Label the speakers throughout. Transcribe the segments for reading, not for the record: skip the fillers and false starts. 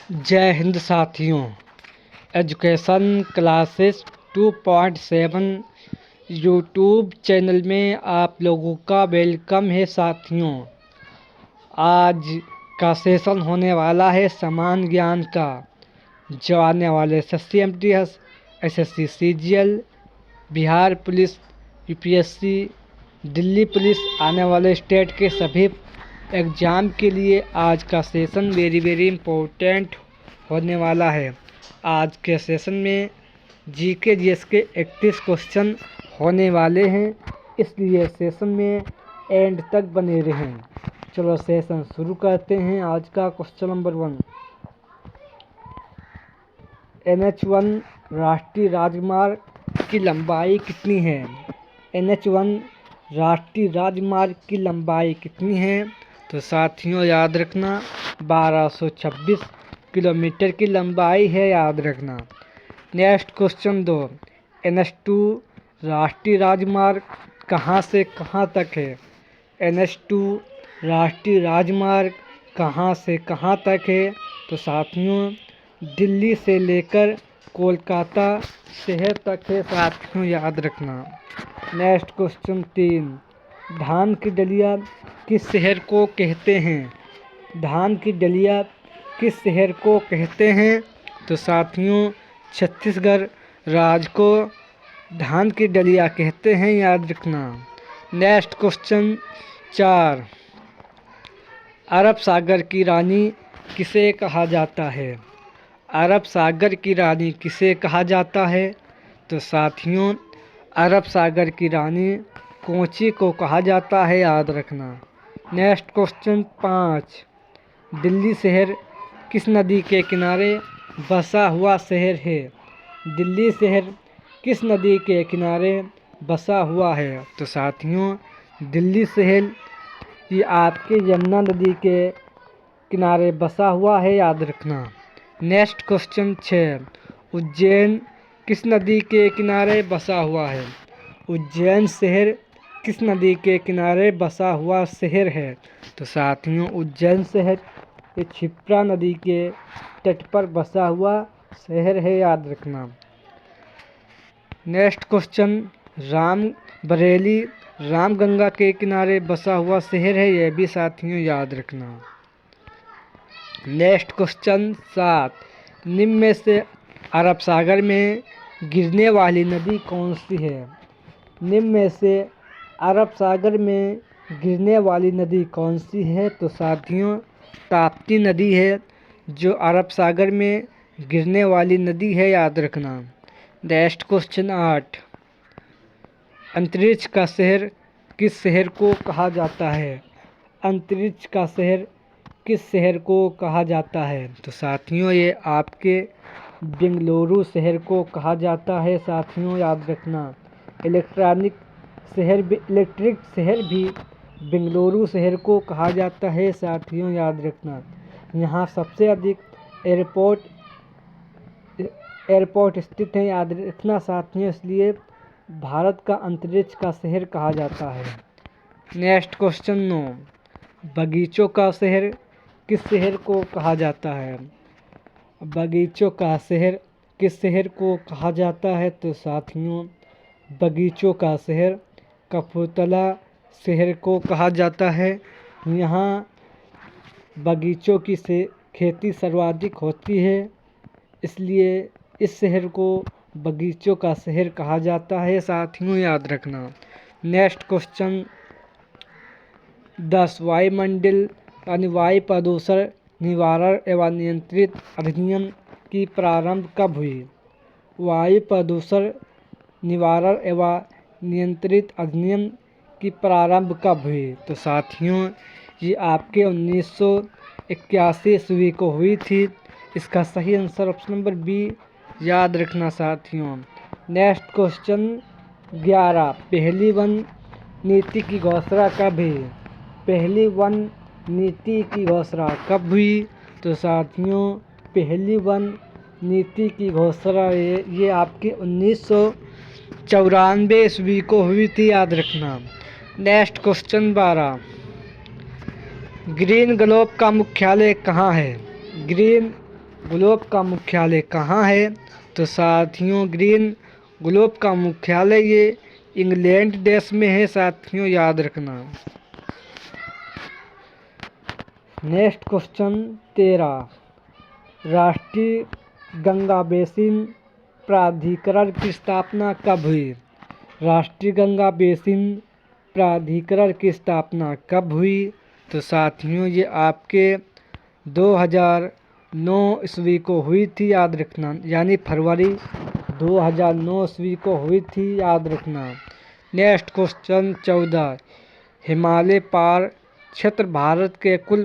Speaker 1: जय हिंद साथियों। Education classes 2.7 YouTube channel में आप लोगों का वेलकम है साथियों। आज का सेशन होने वाला है समान ज्ञान का, जो आने वाले SSC MTS, SSC CGL, Bihar police, UPSC, Delhi police आने वाले स्टेट के सभी एग्ज़ाम के लिए आज का सेशन वेरी इम्पोर्टेंट होने वाला है। आज के सेशन में GK GS के 31 क्वेश्चन होने वाले हैं, इसलिए सेशन में एंड तक बने रहें। चलो सेशन शुरू करते हैं। आज का क्वेश्चन नंबर 1, NH1 राष्ट्रीय राजमार्ग की लंबाई कितनी है? NH1 राष्ट्रीय राजमार्ग की लंबाई कितनी है? तो साथियों याद रखना 1226 किलोमीटर की लंबाई है, याद रखना। नेक्स्ट क्वेश्चन 2, NH2 राष्ट्रीय राजमार्ग कहाँ से कहाँ तक है? NH2 राष्ट्रीय राजमार्ग कहाँ से कहाँ तक है? तो साथियों दिल्ली से लेकर कोलकाता शहर तक है, साथियों याद रखना। नेक्स्ट क्वेश्चन 3, धान की डलिया किस शहर को कहते हैं? धान की डलिया किस शहर को कहते हैं? तो साथियों छत्तीसगढ़ राज्य को धान की डलिया कहते हैं, याद रखना। नेक्स्ट क्वेश्चन 4, अरब सागर की रानी किसे कहा जाता है? अरब सागर की रानी किसे कहा जाता है? तो साथियों अरब सागर की रानी कोची को कहा जाता है, याद रखना। नेक्स्ट क्वेश्चन 5, दिल्ली शहर किस नदी के किनारे बसा हुआ शहर है? दिल्ली शहर किस नदी के किनारे बसा हुआ है? तो साथियों दिल्ली शहर ये आपके यमुना नदी के किनारे बसा हुआ है, याद रखना। नेक्स्ट क्वेश्चन 6, उज्जैन किस नदी के किनारे बसा हुआ है? उज्जैन शहर किस नदी के किनारे बसा हुआ शहर है? तो साथियों उज्जैन शहर ये क्षिप्रा नदी के तट पर बसा हुआ शहर है, याद रखना। नेक्स्ट क्वेश्चन, रामबरेली रामगंगा के किनारे बसा हुआ शहर है, यह भी साथियों याद रखना। नेक्स्ट क्वेश्चन 7, निम्न में से अरब सागर में गिरने वाली नदी कौन सी है? निम्न में से अरब सागर में गिरने वाली नदी कौन सी है? तो साथियों ताप्ती नदी है जो अरब सागर में गिरने वाली नदी है, याद रखना। नेक्स्ट क्वेश्चन 8, अंतरिक्ष का शहर किस शहर को कहा जाता है? अंतरिक्ष का शहर किस शहर को कहा जाता है? तो साथियों ये आपके बेंगलुरु शहर को कहा जाता है, साथियों याद रखना। इलेक्ट्रिक शहर भी बेंगलुरु शहर को कहा जाता है, साथियों याद रखना। यहाँ सबसे अधिक एयरपोर्ट स्थित है, याद रखना साथियों, इसलिए भारत का अंतरिक्ष का शहर कहा जाता है। नेक्स्ट क्वेश्चन 9, बगीचों का शहर किस शहर को कहा जाता है? बगीचों का शहर किस शहर को कहा जाता है? तो साथियों बगीचों का शहर कपूरथला शहर को कहा जाता है। यहाँ बगीचों की खेती सर्वाधिक होती है, इसलिए इस शहर को बगीचों का शहर कहा जाता है, साथियों याद रखना। नेक्स्ट क्वेश्चन 10, वायुमंडल यानी वायु प्रदूषण निवारण एवं नियंत्रित अधिनियम की प्रारंभ कब हुई? वायु प्रदूषण निवारण एवं नियंत्रित अधिनियम की प्रारंभ कब हुई? तो साथियों ये आपके 1981 ईस्वी को हुई थी। इसका सही आंसर ऑप्शन नंबर बी, याद रखना साथियों। नेक्स्ट क्वेश्चन 11, पहली वन नीति की घोषणा कब हुई? पहली वन नीति की घोषणा कब हुई? तो साथियों पहली वन नीति की घोषणा ये आपके 1994 ईस्वी को हुई थी, याद रखना। नेक्स्ट क्वेश्चन 12, ग्रीन ग्लोब का मुख्यालय कहाँ है? ग्रीन ग्लोब का मुख्यालय कहाँ है? तो साथियों ग्रीन ग्लोब का मुख्यालय ये इंग्लैंड देश में है साथियों, याद रखना। नेक्स्ट क्वेश्चन 13, राष्ट्रीय गंगा बेसिन प्राधिकरण की स्थापना कब हुई? राष्ट्रीय गंगा बेसिन प्राधिकरण की स्थापना कब हुई? तो साथियों ये आपके 2009 ईस्वी को हुई थी, याद रखना, यानी फरवरी 2009 ईस्वी को हुई थी, याद रखना। नेक्स्ट क्वेश्चन 14, हिमालय पार क्षेत्र भारत के कुल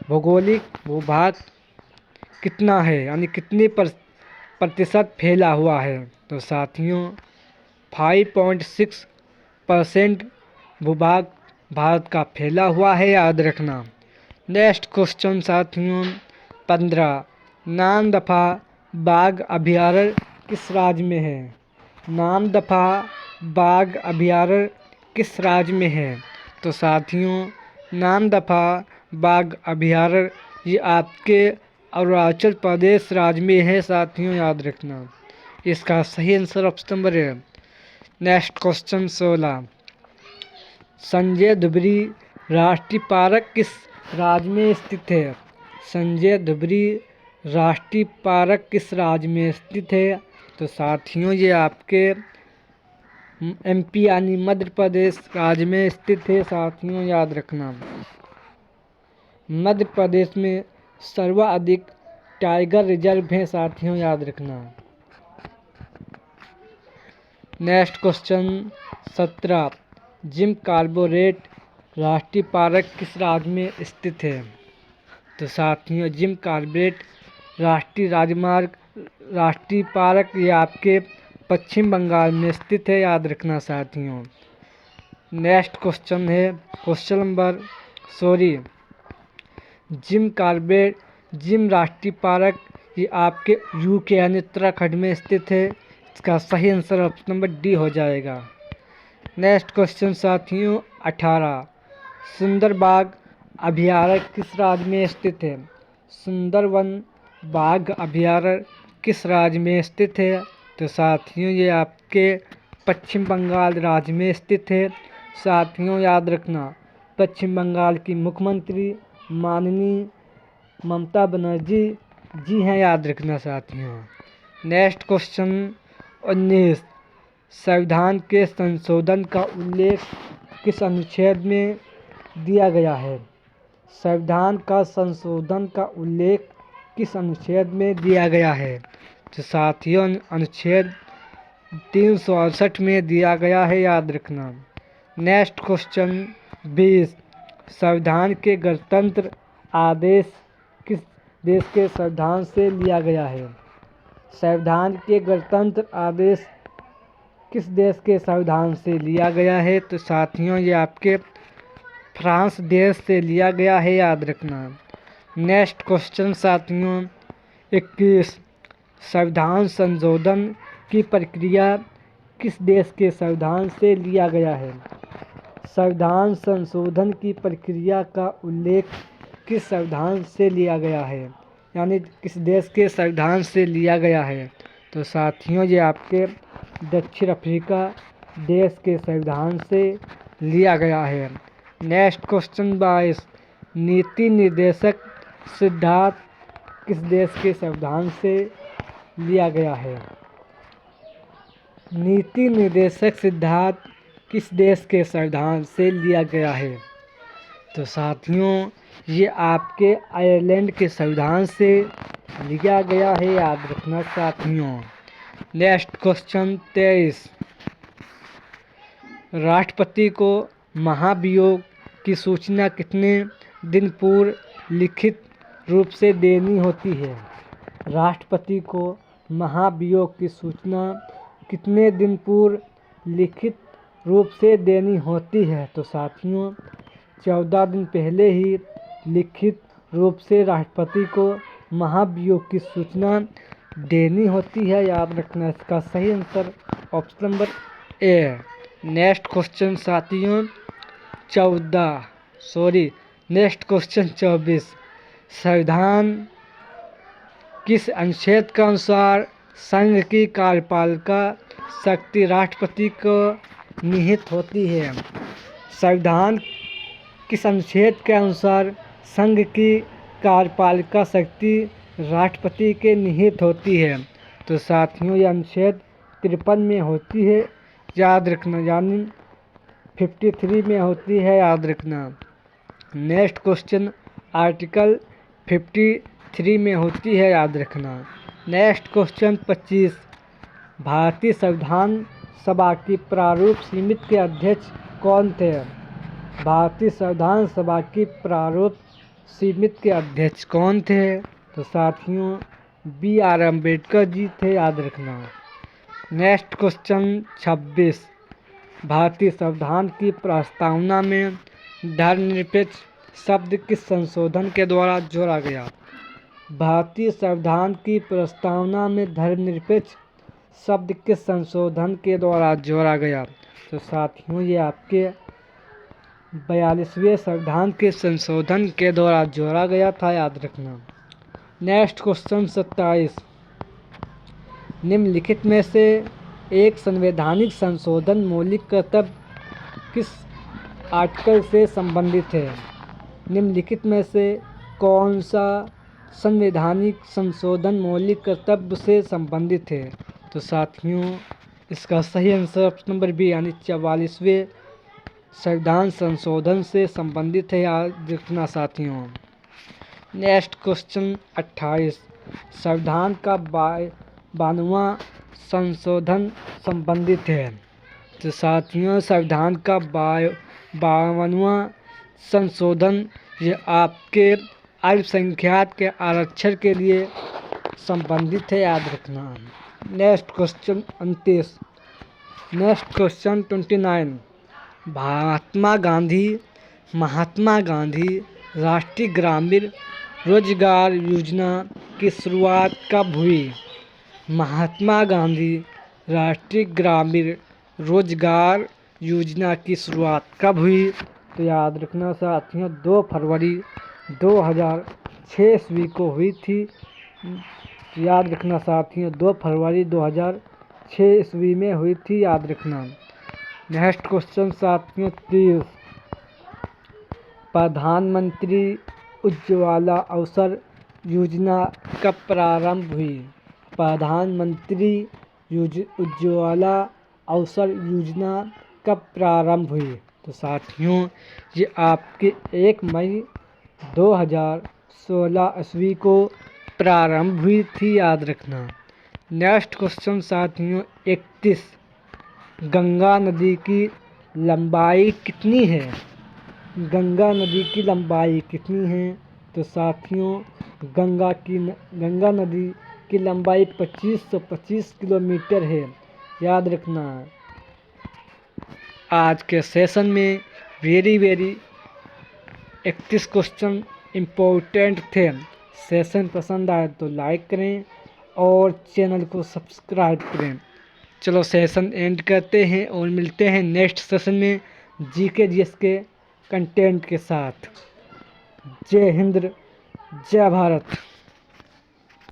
Speaker 1: भौगोलिक भूभाग कितना है, यानी कितनी प्रतिशत फैला हुआ है? तो साथियों 5.6% भूभाग भारत का फैला हुआ है, याद रखना। नेक्स्ट क्वेश्चन साथियों 15, नामदफा बाघ अभयारण्य किस राज्य में है? नामदफा बाघ अभयारण्य किस राज्य में है? तो साथियों नामदफा बाघ अभयारण्य ये आपके अरुणाचल प्रदेश राज्य में है साथियों, याद रखना। इसका सही आंसर ऑप्शन नंबर है। नेक्स्ट क्वेश्चन 16, संजय धुबरी राष्ट्रीय पार्क किस राज्य में स्थित है? संजय धुबरी राष्ट्रीय पार्क किस राज्य में स्थित है? तो साथियों ये आपके एमपी यानी मध्य प्रदेश राज्य में स्थित है साथियों, याद रखना। मध्य प्रदेश में सर्वाधिक टाइगर रिजर्व हैं साथियों, याद रखना। नेक्स्ट क्वेश्चन 17, जिम कॉर्बेट राष्ट्रीय पार्क किस राज्य में स्थित है? तो साथियों जिम कॉर्बेट राष्ट्रीय पार्क ये आपके पश्चिम बंगाल में स्थित है, याद रखना साथियों। नेक्स्ट क्वेश्चन है question number Jim Corbett Jim राष्ट्रीय पार्क ये आपके यूके यानी उत्तराखंड में स्थित है। इसका सही आंसर ऑप्शन नंबर डी हो जाएगा। नेक्स्ट क्वेश्चन साथियों 18, सुंदरबाग अभयारण्य किस राज्य में स्थित है? सुंदरवन बाघ अभयारण्य किस राज्य में स्थित है? तो साथियों ये आपके पश्चिम बंगाल राज्य में स्थित है साथियों, याद रखना। पश्चिम बंगाल की मुख्यमंत्री माननीय ममता बनर्जी जी हैं, याद रखना साथियों। नेक्स्ट क्वेश्चन 19, संविधान के संशोधन का उल्लेख किस अनुच्छेद में दिया गया है? संविधान का संशोधन का उल्लेख किस अनुच्छेद में दिया गया है? तो साथियों अनुच्छेद 368 में दिया गया है, याद रखना। नेक्स्ट क्वेश्चन 20, संविधान के गणतंत्र आदेश किस देश के संविधान से लिया गया है? संविधान के गणतंत्र आदेश किस देश के संविधान से लिया गया है? तो साथियों ये आपके फ्रांस देश से लिया गया है, याद रखना। नेक्स्ट क्वेश्चन साथियों 21, संविधान संशोधन की प्रक्रिया किस देश के संविधान से लिया गया है? संविधान संशोधन की प्रक्रिया का उल्लेख किस संविधान से लिया गया है, यानी किस देश के संविधान से लिया गया है? तो साथियों ये आपके दक्षिण अफ्रीका देश के संविधान से लिया गया है। नेक्स्ट क्वेश्चन 22, नीति निर्देशक सिद्धांत किस देश के संविधान से लिया गया है? नीति निर्देशक सिद्धांत किस देश के संविधान से लिया गया है? तो साथियों ये आपके आयरलैंड के संविधान से लिया गया है, याद रखना साथियों। नेक्स्ट क्वेश्चन 23, राष्ट्रपति को महाभियोग की सूचना कितने दिन पूर्व लिखित रूप से देनी होती है? राष्ट्रपति को महाभियोग की सूचना कितने दिन पूर्व लिखित रूप से देनी होती है? तो साथियों 14 दिन पहले ही लिखित रूप से राष्ट्रपति को महाभियोग की सूचना देनी होती है, याद रखना। इसका सही answer option number A. Next question साथियों 24, संविधान किस अनुच्छेद के अनुसार संघ की कार्यपालिका शक्ति राष्ट्रपति को निहित होती है? संविधान किस अनुच्छेद के अनुसार संघ की कार्यपालिका शक्ति राष्ट्रपति के निहित होती है? तो साथियों ये अनुच्छेद 53 में होती है, याद रखना, यानी 53 में होती है, याद रखना। नेक्स्ट क्वेश्चन आर्टिकल 53 में होती है, याद रखना। नेक्स्ट क्वेश्चन 25, भारतीय संविधान सभा की प्रारूप समिति के अध्यक्ष कौन थे? भारतीय संविधान सभा की प्रारूप समिति के अध्यक्ष कौन थे? तो साथियों BR अम्बेडकर जी थे, याद रखना। नेक्स्ट क्वेश्चन 26, भारतीय संविधान की प्रस्तावना में धर्मनिरपेक्ष शब्द किस संशोधन के द्वारा जोड़ा गया? भारतीय संविधान की प्रस्तावना में धर्मनिरपेक्ष शब्द किस संशोधन के द्वारा जोड़ा गया? तो साथियों ये आपके 42वें संविधान के संशोधन के द्वारा जोड़ा गया था, याद रखना। नेक्स्ट क्वेश्चन 27, निम्नलिखित में से एक संवैधानिक संशोधन मौलिक कर्तव्य किस आर्टिकल से संबंधित है? निम्नलिखित में से कौन सा संवैधानिक संशोधन मौलिक कर्तव्य से संबंधित है? तो साथियों इसका सही आंसर ऑप्शन नंबर बी यानी 44वें संविधान संशोधन से संबंधित है, याद रखना साथियों। नेक्स्ट क्वेश्चन 28, संविधान का 52वां संशोधन संबंधित है? तो साथियों संविधान का 52वां संशोधन ये आपके अल्पसंख्यक के आरक्षण के लिए संबंधित है, याद रखना। Next question 29, next question 29, Mahatma Gandhi राष्ट्रीय ग्रामीण रोजगार योजना की शुरुआत कब हुई? महात्मा गांधी राष्ट्रीय ग्रामीण रोजगार योजना की शुरुआत कब हुई? तो याद रखना साथियों 2 फरवरी 2006 ईस्वी को हुई थी। याद रखना साथियों 2 फरवरी 2006 ईस्वी में हुई थी, याद रखना। नेक्स्ट क्वेश्चन साथियों 30, प्रधानमंत्री उज्ज्वला अवसर योजना कब प्रारंभ हुई? प्रधानमंत्री उज्ज्वला अवसर योजना कब प्रारंभ हुई? तो साथियों ये आपके 1 मई 2016 ईस्वी को प्रारंभ हुई थी, याद रखना। नेक्स्ट क्वेश्चन साथियों 31, गंगा नदी की लंबाई कितनी है? गंगा नदी की लंबाई कितनी है? तो साथियों गंगा नदी की लंबाई 2525 किलोमीटर है, याद रखना। आज के सेशन में वेरी 31 क्वेश्चन इम्पोर्टेंट थे। सेशन पसंद आए तो लाइक करें और चैनल को सब्सक्राइब करें। चलो सेशन एंड करते हैं और मिलते हैं नेक्स्ट सेशन में GK GS के कंटेंट के साथ। जय हिंद, जय भारत।